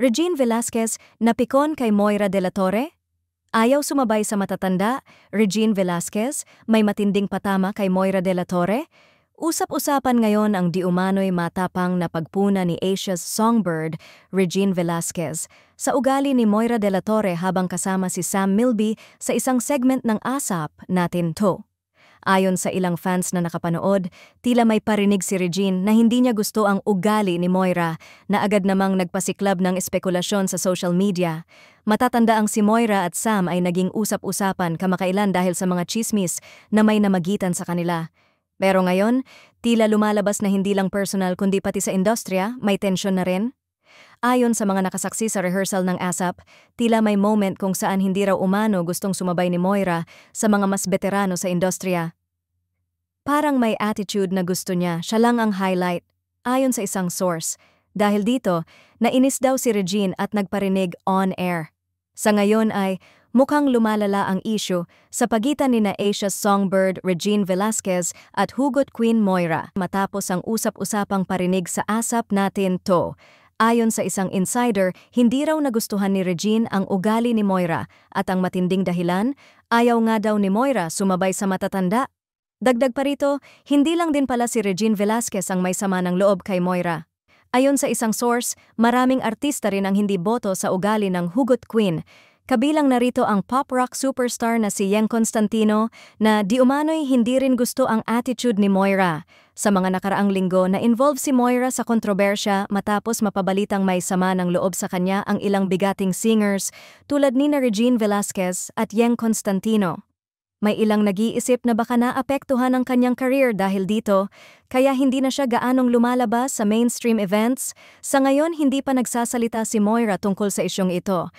Regine Velasquez napikon kay Moira de la Torre? Ayaw sumabay sa matatanda, Regine Velasquez, may matinding patama kay Moira de la Torre? Usap-usapan ngayon ang diumano'y matapang na pagpuna ni Asia's songbird, Regine Velasquez, sa ugali ni Moira de la Torre habang kasama si Sam Milby sa isang segment ng ASAP Natin To. Ayon sa ilang fans na nakapanood, tila may parinig si Regine na hindi niya gusto ang ugali ni Moira na agad namang nagpasiklab ng espekulasyon sa social media. Matatanda ang si Moira at Sam ay naging usap-usapan kamakailan dahil sa mga chismis na may namagitan sa kanila. Pero ngayon, tila lumalabas na hindi lang personal kundi pati sa industriya, may tensyon na rin. Ayon sa mga nakasaksi sa rehearsal ng ASAP, tila may moment kung saan hindi raw umano gustong sumabay ni Moira sa mga mas veterano sa industriya. Parang may attitude na gusto niya, siya lang ang highlight, ayon sa isang source. Dahil dito, nainis daw si Regine at nagparinig on-air. Sa ngayon ay mukhang lumalala ang issue sa pagitan ni na Asia's songbird Regine Velasquez at Hugot Queen Moira matapos ang usap-usapang parinig sa ASAP Natin To. Ayon sa isang insider, hindi raw nagustuhan ni Regine ang ugali ni Moira at ang matinding dahilan, ayaw nga daw ni Moira sumabay sa matatanda. Dagdag pa rito, hindi lang din pala si Regine Velasquez ang may sama ng loob kay Moira. Ayon sa isang source, maraming artista rin ang hindi boto sa ugali ng Hugot Queen. Kabilang narito ang pop-rock superstar na si Yeng Constantino na di umano'y hindi rin gusto ang attitude ni Moira. Sa mga nakaraang linggo na involve si Moira sa kontrobersya matapos mapabalitang may sama ng loob sa kanya ang ilang bigating singers tulad ni na Regine Velasquez at Yeng Constantino. May ilang nag-iisip na baka naapektuhan ang kanyang career dahil dito, kaya hindi na siya gaanong lumalabas sa mainstream events. Sa ngayon, hindi pa nagsasalita si Moira tungkol sa isyong ito.